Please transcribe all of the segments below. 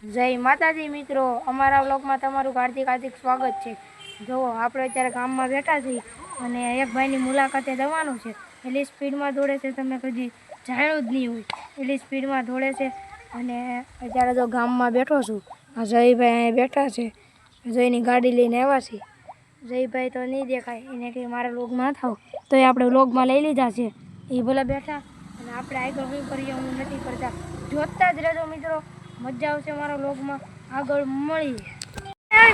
જય માતાજી મિત્રો, અમારા વ્લોગમાં તમારું હાર્દિક સ્વાગત છે। જો આપણે અત્યારે ગામમાં બેઠા છીએ અને એક ભાઈની મુલાકાતે જવાનું છે। એટલી સ્પીડમાં દોડે છે તમે કદી જાણ્યું જ નહીં હોય, એટલી સ્પીડમાં દોડે છે। અને અત્યારે જો ગામમાં બેઠો છું, આ જયભાઈ અહીં બેઠા છે, જયની ગાડી લઈને આવ્યા છે। જયભાઈ તો નહીં દેખાય, એને કંઈ મારા વ્લોગમાં થાવ તો એ આપણે વ્લોગમાં લઈ લીધા છે। એ ભલે બેઠા અને આપણે આગળ શું કરીએ હું નથી કરતા, જોતા જ રહેજો મિત્રો, મજા આવશે મારા વ્લોગમાં, આગળ મળીએ।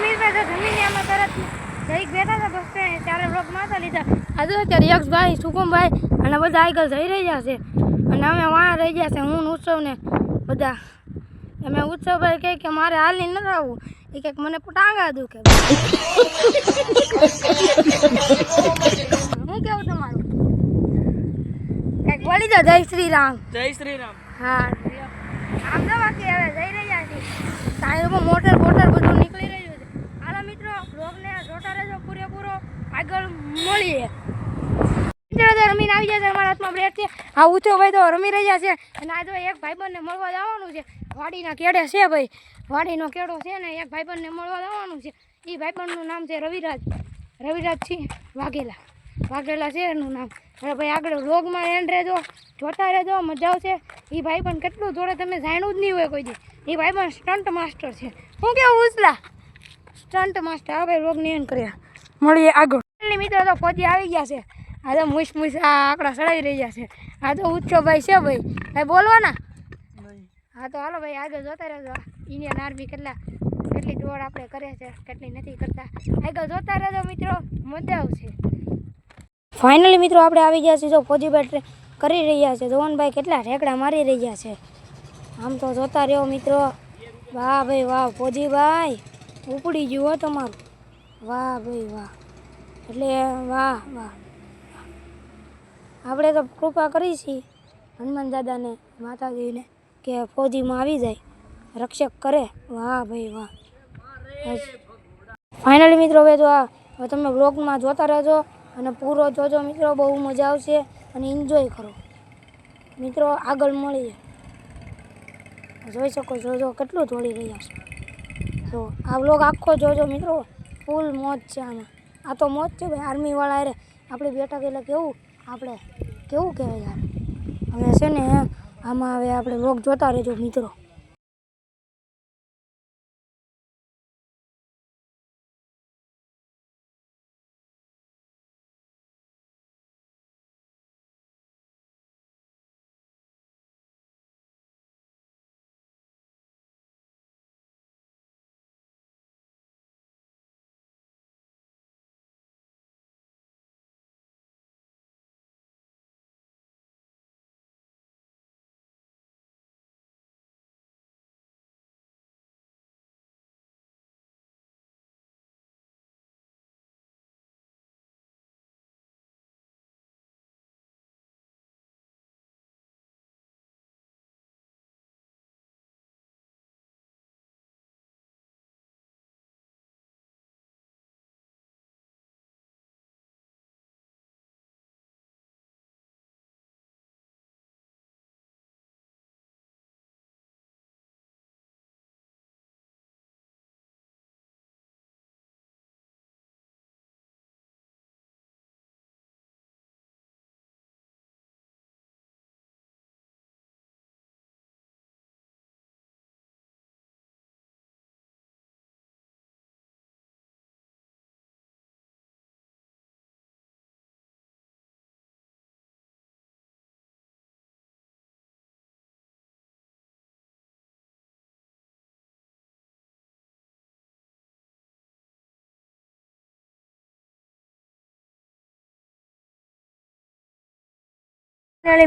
મિત્રો જો જમીને અમે તરત જઈ બેઠા હતા બસ ત્યારે વ્લોગમાં હતા લીધા। આ જો અત્યારે યક્ષભાઈ, સુકુમભાઈ અને બધા આગળ જઈ રહ્યા છે અને અમે વાં રહી ગયા છે, હું ઉત્સવને બધા। અમે ઉત્સવભાઈ કહે કે મારે હાલી ન આવવું, એ કંઈક મને ટાંગા દુખે। હું કેવું તમારું કંઈક બોલી દો, જય શ્રી રામ। જય શ્રી રામ। હા આમ તો બાકી હવે જઈ રહ્યા છીએ, સાઈડમાં મોટર બધું નીકળી રહ્યું છે। હાલો મિત્રો, બ્લોગને જોતા રહેજો પૂરેપૂરો, આગળ મળીએ। મિત્રો રમીને આવી જાય છે, અમારા હાથમાં બ્રેક છે। આ ઊંચો ભાઈ તો રમી રહ્યા છે અને આ તો એક ભાઈબંધને મળવા જવાનું છે, વાડીના કેડે છે ભાઈ, વાડીનો કેડો છે ને એક ભાઈબંધને મળવા જવાનું છે। એ ભાઈબંધનું નામ છે રવિરાજસિંહ વાઘેલા છે એનું નામ। અરે ભાઈ આગળ વ્લોગમાં એન્ડ રહેજો, જોતા રહેજો, મજા આવશે। એ ભાઈબંધ કેટલું જોડે તમે જાણ્યું જ નહીં હોય કોઈ દી, એ ભાઈબંધ સ્ટન્ટ માસ્ટર છે। શું કેવું ઉસલા સ્ટન્ટ માસ્ટર। હવે વ્લોગને એન્ડ કર્યા, મળીએ આગળ। મિત્રો તો પહોંચી આવી ગયા છે, આ તો મૂસ આ આંકડા ચડાવી રહ્યા છે। આ તો ઉત્સવભાઈ છે ભાઈ, ભાઈ બોલવાના। હા તો હાલો ભાઈ આગળ જોતા રહેજો, ઇન્ડિયન આર્મી કેટલી દોડ આપણે કરે છે, કેટલી નથી કરતા, આગળ જોતા રહેજો મિત્રો, મજા આવશે। ફાઇનલી મિત્રો આપણે આવી ગયા છીએ, જો ફોજીભાઈ કરી રહ્યા છે, જોવનભાઈ કેટલા ઠેકડા મારી રહ્યા છે। આમ તો જોતા રહ્યો મિત્રો, વાહ ભાઈ વાહ, ફોજીભાઈ ઉપડી ગયું હો તમારું, વાહ ભાઈ વાહ, એટલે વાહ વાહ। આપણે તો કૃપા કરી છીએ હનુમાન દાદાને, માતાજીને કે ફોજીમાં આવી જાય, રક્ષક કરે, વાહ ભાઈ વાહ। ફાઇનલી મિત્રો હવે જો હવે તમે બ્લોગમાં જોતા રહેજો અને પૂરો જોજો મિત્રો, બહુ મજા આવશે અને એન્જોય કરો મિત્રો, આગળ મળીએ। જોઈ શકો જોજો કેટલું દોડી રહ્યા છે, તો આ વ્લોગ આખો જોજો મિત્રો, ફૂલ મોજ છે આમાં। આ તો મોજ છે ભાઈ, આર્મીવાળા અરે આપણે બેઠા ગયેલા કેવું કહેવાય યાર। હવે છે ને આમાં હવે આપણે વ્લોગ જોતા રહેજો મિત્રો।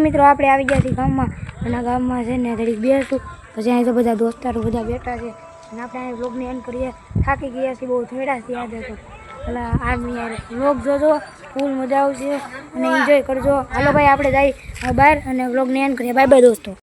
મિત્રો આપણે આવી ગયા છીએ ગામમાં, અને ગામમાં છે ને ઘડીક બેસું, પછી અહીં તો બધા દોસ્તારો બધા બેઠા છે અને આપણે અહીં વ્લોગને એન્ડ કરીએ। થાકી ગયા છીએ, બહુ થોડા છે યાદ હતો એટલે આર્મી યાર વ્લોગ જોજો, ફૂલ મજા આવશે અને એન્જોય કરજો। હાલો ભાઈ આપણે જઈ બહાર અને વ્લોગને એન્ડ કરીએ, બાય બાય દોસ્તો।